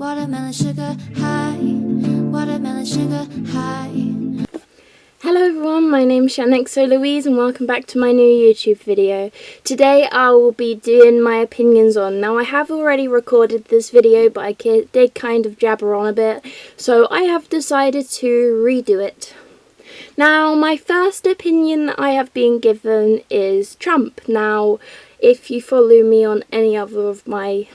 Watermelon sugar high, watermelon sugar high. Hello everyone, my name's Shannon Louise and welcome back to my new YouTube video. Today I will be doing my opinions on. Now I have already recorded this video but I did kind of jabber on a bit, so I have decided to redo it. Now my first opinion that I have been given is Trump. Now if you follow me on any other of my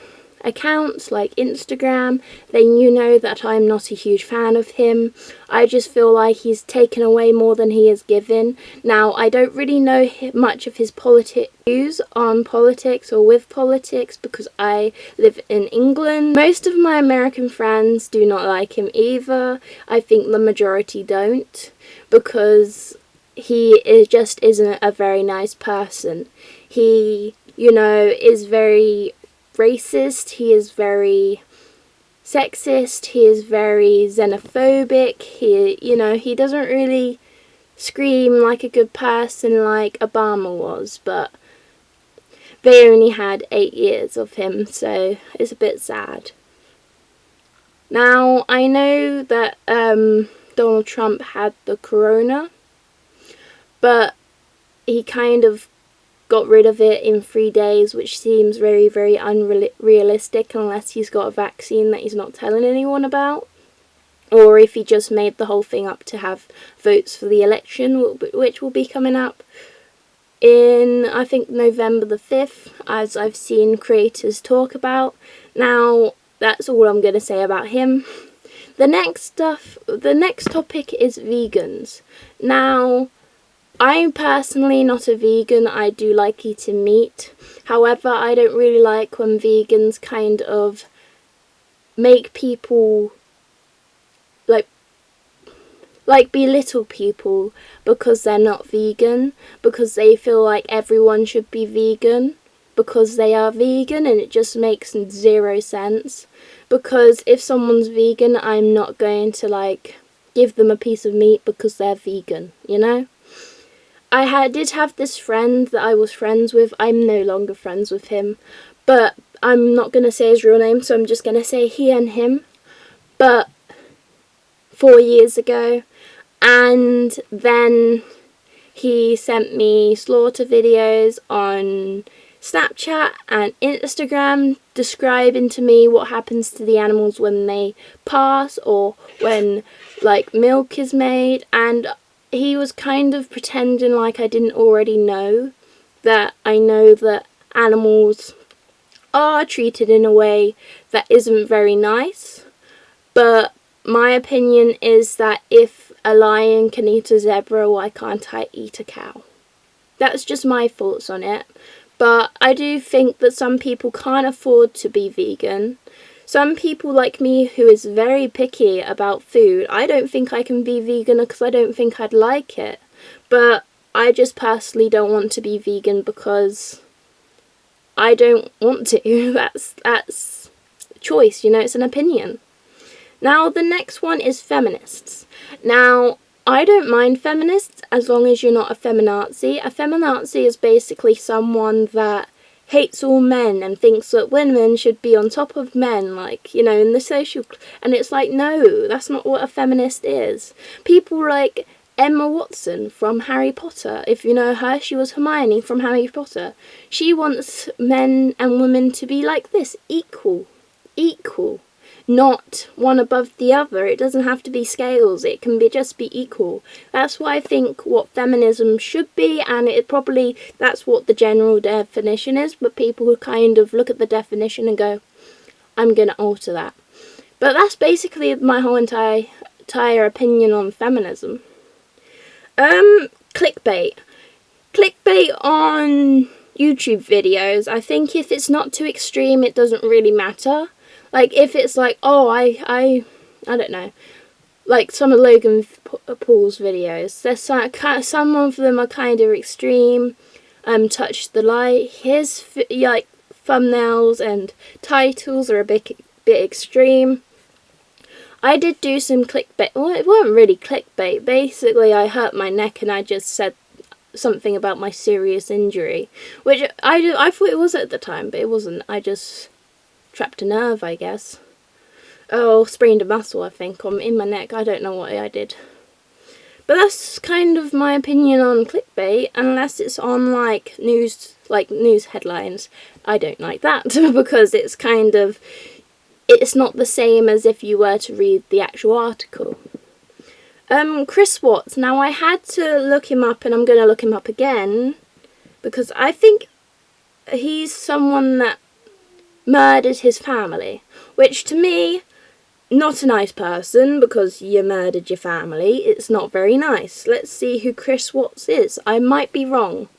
accounts like Instagram, then you know that I'm not a huge fan of him. I just feel like he's taken away more than he has given. Now I don't really know much of his views on politics or with politics because I live in England. Most of my American friends do not like him either. I think the majority don't because he just isn't a very nice person. He, is very racist, he is very sexist, he is very xenophobic, he doesn't really scream like a good person like Obama was, but they only had 8 years of him, so it's a bit sad. Now, I know that Donald Trump had the corona, but he kind of got rid of it in 3 days, which seems very, very unrealistic unless he's got a vaccine that he's not telling anyone about, or if he just made the whole thing up to have votes for the election, which will be coming up in, I think, November the 5th, as I've seen creators talk about. Now, that's all I'm going to say about him. The next topic is vegans. Now, I'm personally not a vegan. I do like eating meat. However, I don't really like when vegans kind of make people like belittle people because they're not vegan, because they feel like everyone should be vegan because they are vegan, and it just makes zero sense. Because if someone's vegan, I'm not going to give them a piece of meat because they're vegan, I did have this friend that I was friends with. I'm no longer friends with him, but I'm not going to say his real name, so I'm just going to say he and him. But 4 years ago, and then he sent me slaughter videos on Snapchat and Instagram describing to me what happens to the animals when they pass or when milk is made, and he was kind of pretending like I didn't already know that I know that animals are treated in a way that isn't very nice. But my opinion is that if a lion can eat a zebra, why can't I eat a cow? That's just my thoughts on it. But I do think that some people can't afford to be vegan. Some people like me who is very picky about food, I don't think I can be vegan because I don't think I'd like it. But I just personally don't want to be vegan because I don't want to. That's a choice, it's an opinion. Now the next one is feminists. Now I don't mind feminists as long as you're not a feminazi. A feminazi is basically someone that hates all men and thinks that women should be on top of men, in the social... And it's no, that's not what a feminist is. People like Emma Watson from Harry Potter, if you know her, she was Hermione from Harry Potter. She wants men and women to be like this, equal, not one above the other. It doesn't have to be scales, it can just be equal. That's what I think what feminism should be, and that's what the general definition is, but people who kind of look at the definition and go, I'm going to alter that. But that's basically my whole entire opinion on feminism. Clickbait on YouTube videos, I think if it's not too extreme, it doesn't really matter. If it's I don't know, some of Logan Paul's videos, there's some of them are kind of extreme, touch the light, his thumbnails and titles are a bit extreme. I did do some clickbait, well it wasn't really clickbait, basically I hurt my neck and I just said something about my serious injury, which I thought it was at the time, but it wasn't, I just trapped a nerve, I guess. Oh, sprained a muscle, I think, in my neck. I don't know what I did. But that's kind of my opinion on clickbait, unless it's on like news headlines. I don't like that because it's not the same as if you were to read the actual article. Chris Watts. Now I had to look him up, and I'm going to look him up again because I think he's someone that murdered his family, which to me, not a nice person, because you murdered your family. It's not very nice. Let's see who Chris Watts is. I might be wrong.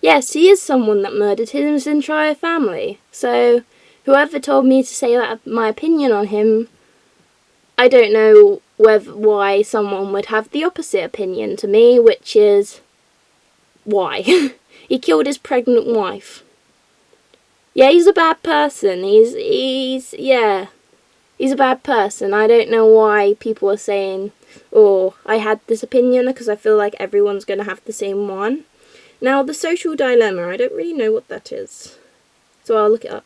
Yes, he is someone that murdered his entire family. So, whoever told me to say that my opinion on him, I don't know why someone would have the opposite opinion to me, which is why. He killed his pregnant wife. Yeah, he's a bad person. He's a bad person. I don't know why people are saying, oh, I had this opinion, because I feel like everyone's going to have the same one. Now, the social dilemma, I don't really know what that is. So I'll look it up.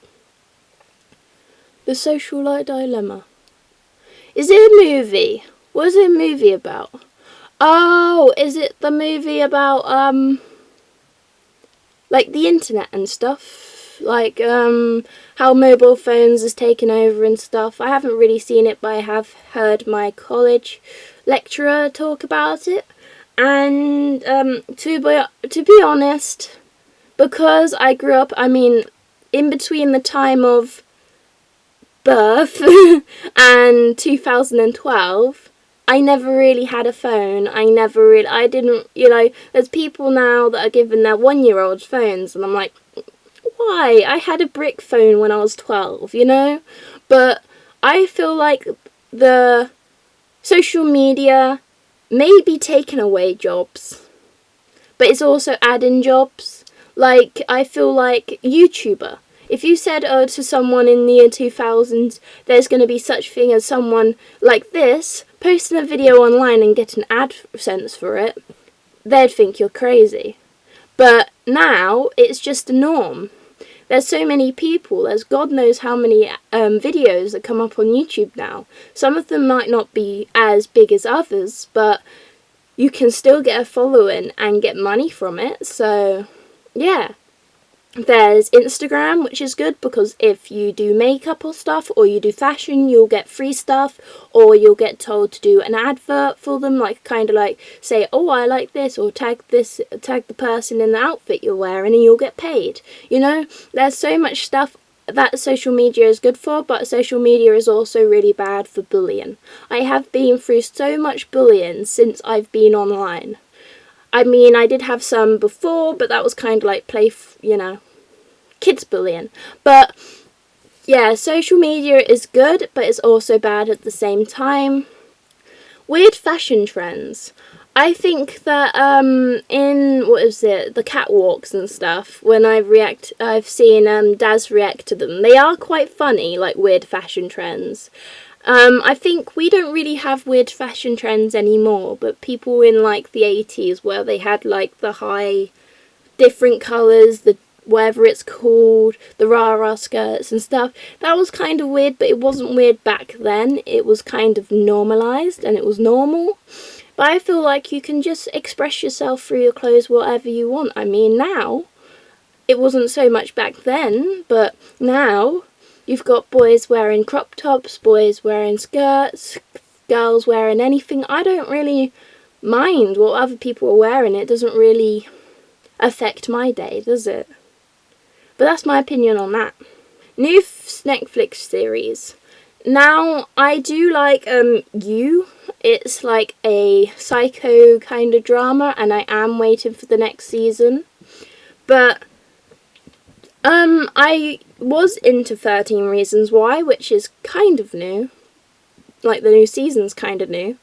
The social dilemma. Is it a movie? What is it a movie about? Oh, is it the movie about, like the internet and stuff? Like, how mobile phones is taken over and stuff. I haven't really seen it, but I have heard my college lecturer talk about it. And, to be honest, because I grew up, in between the time of birth and 2012, I never really had a phone. There's people now that are giving their 1-year-olds phones, and I'm like, why? I had a brick phone when I was 12, But I feel like the social media may be taking away jobs, but it's also adding jobs. Like, I feel like YouTuber. If you said to someone in the year 2000, there's going to be such thing as someone like this posting a video online and getting AdSense for it, they'd think you're crazy. But now, it's just a norm. There's so many people, there's God knows how many videos that come up on YouTube now. Some of them might not be as big as others, but you can still get a following and get money from it, so yeah. There's Instagram, which is good because if you do makeup or stuff, or you do fashion, you'll get free stuff, or you'll get told to do an advert for them, like say, oh, I like this, or tag the person in the outfit you're wearing, and you'll get paid. There's so much stuff that social media is good for, but social media is also really bad for bullying. I have been through so much bullying since I've been online. I did have some before, but that was kind of like kids bullying. But yeah, social media is good, but it's also bad at the same time. Weird fashion trends. I think that in the catwalks and stuff, when I've seen Daz react to them. They are quite funny, like weird fashion trends. I think we don't really have weird fashion trends anymore, but people in like the 80s, where they had like the high different colours, the whatever it's called, the rah-rah skirts and stuff, that was kind of weird, but it wasn't weird back then. It was kind of normalised and it was normal. But I feel like you can just express yourself through your clothes whatever you want. Now, it wasn't so much back then, but now you've got boys wearing crop tops, boys wearing skirts, girls wearing anything. I don't really mind what other people are wearing. It doesn't really affect my day, does it? But that's my opinion on that. New Netflix series. Now, I do like You. It's like a psycho kind of drama, and I am waiting for the next season. But I was into 13 Reasons Why, which is kind of new. Like, the new season's kind of new.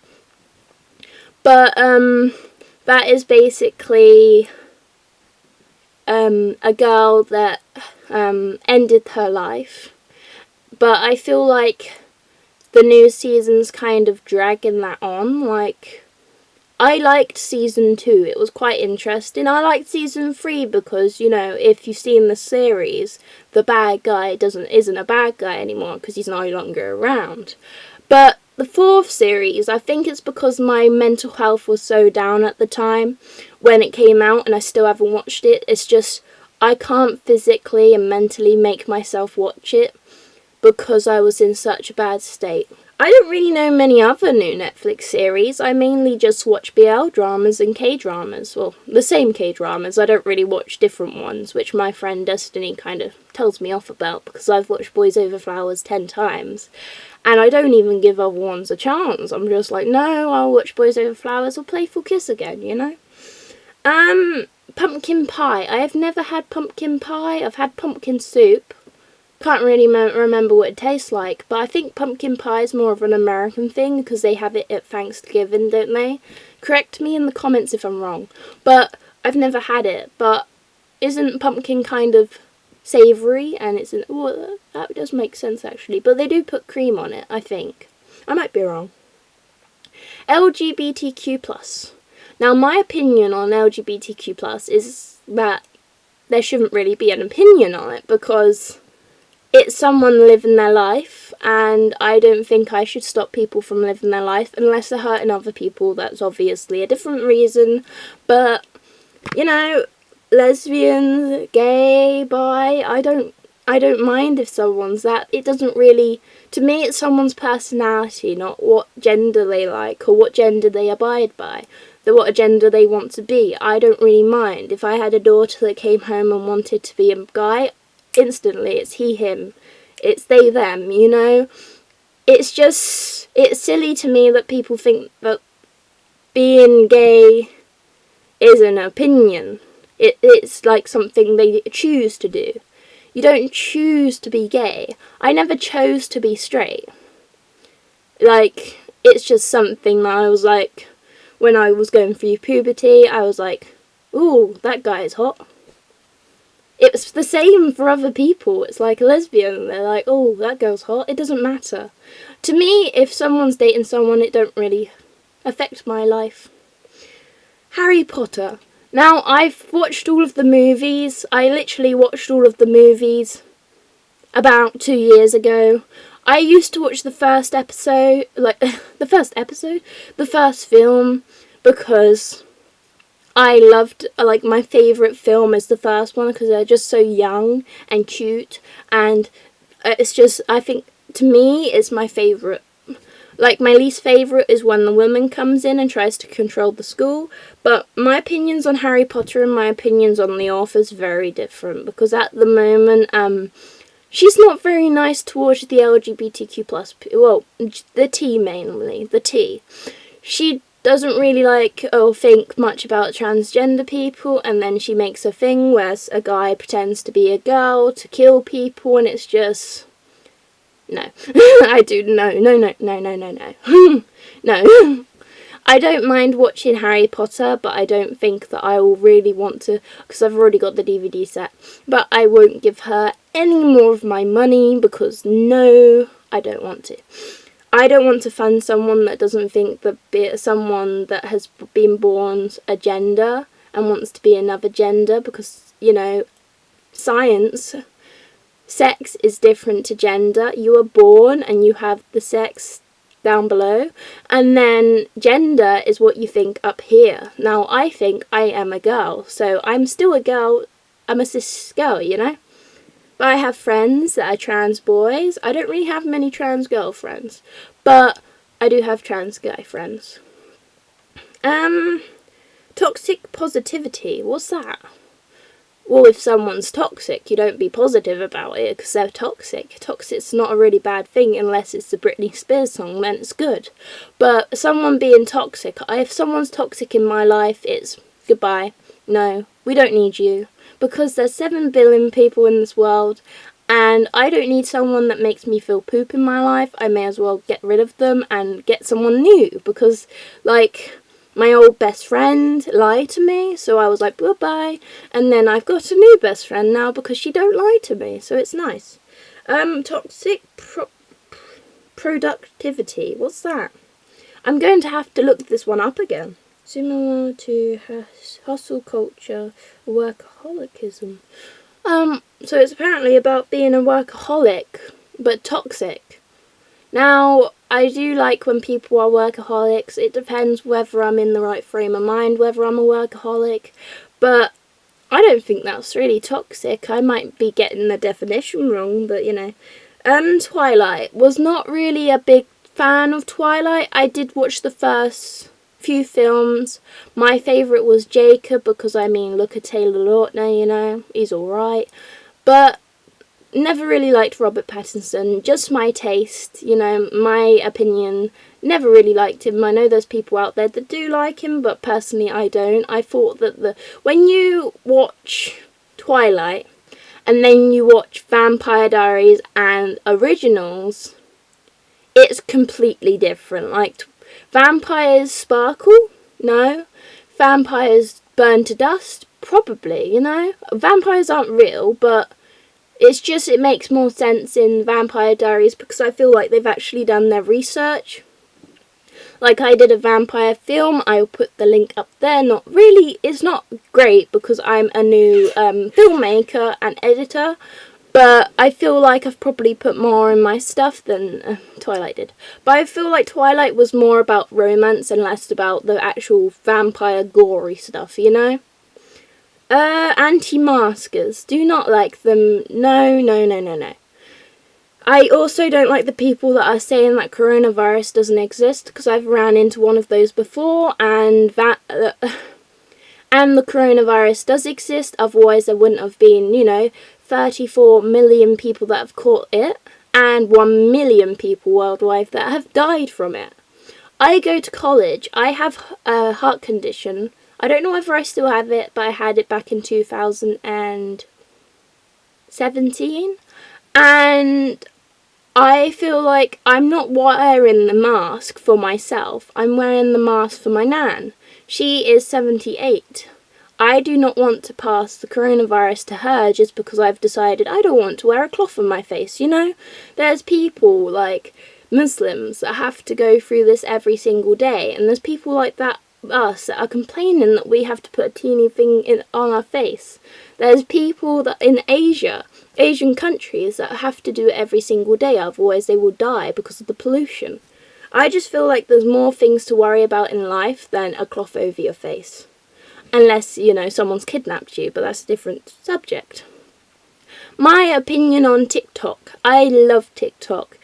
But that is basically a girl that ended her life. But I feel like the new season's kind of dragging that on. Like, I liked season 2. It was quite interesting. I liked season 3 because, you know, if you've seen the series, the bad guy isn't a bad guy anymore because he's no longer around. But the 4th series, I think it's because my mental health was so down at the time when it came out, and I still haven't watched it. It's just I can't physically and mentally make myself watch it because I was in such a bad state. I don't really know many other new Netflix series. I mainly just watch BL dramas and K-dramas. Well, the same K-dramas. I don't really watch different ones, which my friend Destiny kind of tells me off about because I've watched Boys Over Flowers 10 times. And I don't even give other ones a chance. I'm just like, no, I'll watch Boys Over Flowers or Playful Kiss again, you know? Pumpkin pie. I have never had pumpkin pie. I've had pumpkin soup. Can't really remember what it tastes like, but I think pumpkin pie is more of an American thing because they have it at Thanksgiving, don't they? Correct me in the comments if I'm wrong, but I've never had it. But isn't pumpkin kind of savoury? And well, that does make sense actually, but they do put cream on it, I think. I might be wrong. LGBTQ+. Now, my opinion on LGBTQ+ is that there shouldn't really be an opinion on it because it's someone living their life, and I don't think I should stop people from living their life unless they're hurting other people. That's obviously a different reason, but, you know, lesbians, gay, bi, I don't mind if someone's that. It doesn't really, to me it's someone's personality, not what gender they like or what gender they abide by, what gender they want to be. I don't really mind. If I had a daughter that came home and wanted to be a guy, instantly it's he, him. It's they, them, you know? It's silly to me that people think that being gay is an opinion. It's like something they choose to do. You don't choose to be gay. I never chose to be straight. Like, it's just something that I was like, when I was going through puberty, I was like, ooh, that guy is hot. It's the same for other people. It's like a lesbian. They're like, oh, that girl's hot. It doesn't matter. To me, if someone's dating someone, it don't really affect my life. Harry Potter. Now, I've watched all of the movies. I literally watched all of the movies about 2 years ago. I used to watch the first episode, the first film, because I loved, like, my favourite film is the first one because they're just so young and cute, and it's just, I think, to me, it's my favourite. Like, my least favourite is when the woman comes in and tries to control the school, but my opinions on Harry Potter and my opinions on the author's very different, because at the moment, she's not very nice towards the LGBTQ+, well, the T mainly, the T. She doesn't really like or think much about transgender people, and then she makes a thing where a guy pretends to be a girl to kill people, and it's just, no. I do, no. No. I don't mind watching Harry Potter, but I don't think that I will really want to, because I've already got the DVD set, but I won't give her any more of my money, because no, I don't want to. I don't want to fund someone that doesn't think that someone that has been born a gender and wants to be another gender, because, you know, science, sex is different to gender. You are born and you have the sex down below, and then gender is what you think up here. Now, I think I am a girl, so I'm still a girl. I'm a cis girl, you know? But I have friends that are trans boys. I don't really have many trans girl friends, but I do have trans guy friends. Toxic positivity. What's that? Well, if someone's toxic, you don't be positive about it because they're toxic. Toxic's not a really bad thing unless it's the Britney Spears song, then it's good. But someone being toxic, if someone's toxic in my life, it's goodbye. No, we don't need you. Because there's 7 billion people in this world, and I don't need someone that makes me feel poop in my life. I may as well get rid of them and get someone new, because, like, my old best friend lied to me, so I was like, goodbye, and then I've got a new best friend now because she don't lie to me, so it's nice. Toxic productivity, what's that? I'm going to have to look this one up again. Similar to hustle culture, workaholicism. So it's apparently about being a workaholic, but toxic. Now, I do like when people are workaholics. It depends whether I'm in the right frame of mind, whether I'm a workaholic. But I don't think that's really toxic. I might be getting the definition wrong, but you know. Twilight. Was not really a big fan of Twilight. I did watch the first few films. My favourite was Jacob because, I mean, look at Taylor Lautner, you know. He's alright. But never really liked Robert Pattinson. Just my taste, you know, my opinion. Never really liked him. I know there's people out there that do like him, but personally I don't. I thought that when you watch Twilight and then you watch Vampire Diaries and Originals, it's completely different. Like, vampires sparkle? No. Vampires burn to dust? Probably, you know. Vampires aren't real, but it makes more sense in Vampire Diaries because I feel like they've actually done their research. Like, I did a vampire film, I'll put the link up there. It's not great because I'm a new filmmaker and editor, but I feel like I've probably put more in my stuff than Twilight did. But I feel like Twilight was more about romance and less about the actual vampire gory stuff, you know? Anti-maskers. Do not like them. No. I also don't like the people that are saying that coronavirus doesn't exist, because I've ran into one of those before, and and the coronavirus does exist, otherwise there wouldn't have been, 34 million people that have caught it, and 1 million people worldwide that have died from it. I go to college, I have a heart condition. I don't know whether I still have it, but I had it back in 2017, and I feel like I'm not wearing the mask for myself, I'm wearing the mask for my nan. She is 78. I do not want to pass the coronavirus to her just because I've decided I don't want to wear a cloth on my face, you know? There's people like Muslims that have to go through this every single day, and there's people like us that are complaining that we have to put a teeny thing on our face. There's people that in Asian countries that have to do it every single day, otherwise they will die because of the pollution. I just feel like there's more things to worry about in life than a cloth over your face. Unless, someone's kidnapped you, but that's a different subject. My opinion on TikTok. I love TikTok.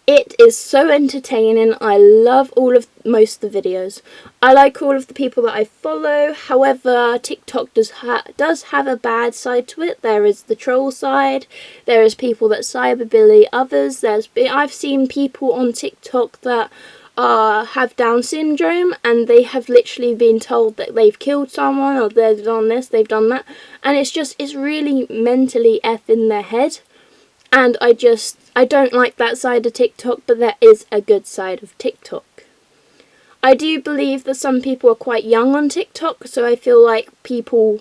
It is so entertaining. I love most of the videos. I like all of the people that I follow. However, TikTok does have a bad side to it. There is the troll side. There is people that cyberbully others. I've seen people on TikTok that have Down syndrome, and they have literally been told that they've killed someone, or they've done this, they've done that, and it's really mentally in their head. And I don't like that side of TikTok, but there is a good side of TikTok. I do believe that some people are quite young on TikTok, so I feel like people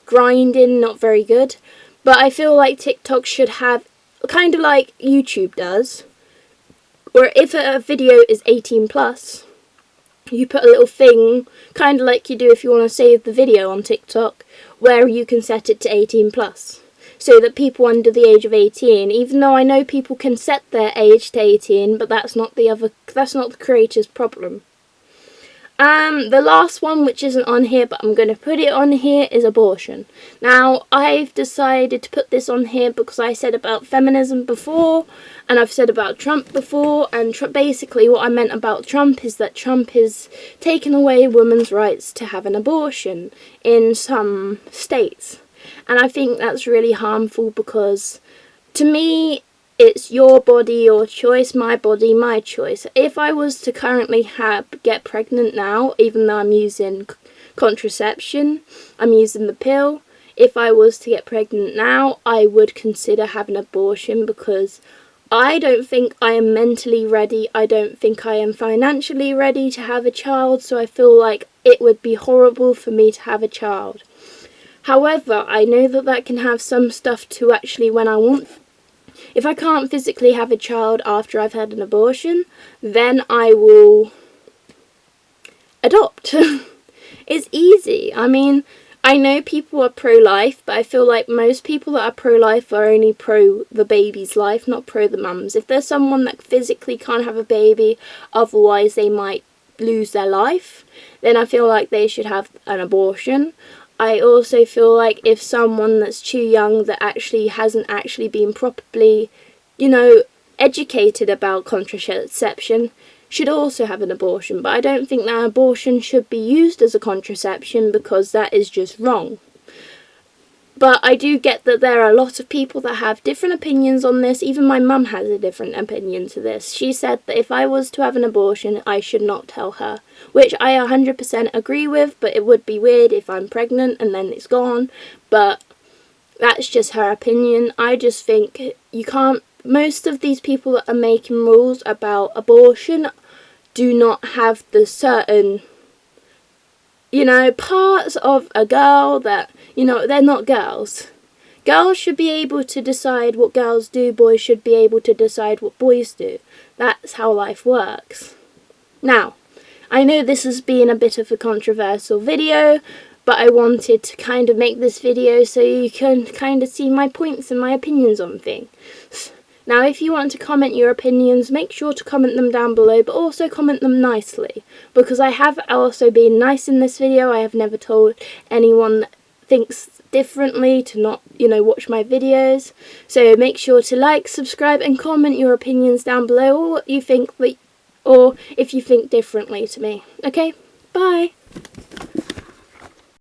grinding, not very good. But I feel like TikTok should have, kind of like YouTube does, where if a video is 18 plus, you put a little thing, kind of like you do if you want to save the video on TikTok, where you can set it to 18 plus. So that people under the age of 18, even though I know people can set their age to 18, but that's not the creator's problem. The last one, which isn't on here, but I'm going to put it on here, is abortion. Now, I've decided to put this on here because I said about feminism before, and I've said about Trump before, and basically what I meant about Trump is that Trump is taking away women's rights to have an abortion in some states. And I think that's really harmful because, to me, it's your body, your choice, my body, my choice. If I was to currently get pregnant now, even though I'm using contraception, I'm using the pill, if I was to get pregnant now, I would consider having an abortion because I don't think I am mentally ready. I don't think I am financially ready to have a child, so I feel like it would be horrible for me to have a child. However, I know that can have some stuff to actually if I can't physically have a child after I've had an abortion, then I will adopt. It's easy. I mean, I know people are pro-life, but I feel like most people that are pro-life are only pro the baby's life, not pro the mum's. If there's someone that physically can't have a baby, otherwise they might lose their life, then I feel like they should have an abortion. I also feel like if someone that's too young that actually hasn't actually been properly, educated about contraception should also have an abortion, but I don't think that abortion should be used as a contraception because that is just wrong. But I do get that there are a lot of people that have different opinions on this. Even my mum has a different opinion to this. She said that if I was to have an abortion, I should not tell her, which I 100% agree with, but it would be weird if I'm pregnant and then it's gone. But that's just her opinion. I just think you can't. Most of these people that are making rules about abortion do not have the certain, parts of a girl that, they're not girls. Girls should be able to decide what girls do. Boys should be able to decide what boys do. That's how life works. Now, I know this has been a bit of a controversial video, but I wanted to kind of make this video so you can kind of see my points and my opinions on things. Now, if you want to comment your opinions, make sure to comment them down below, but also comment them nicely, because I have also been nice in this video. I have never told anyone that thinks differently to not, watch my videos. So make sure to like, subscribe, and comment your opinions down below, or what you think, or if you think differently to me. Okay, bye!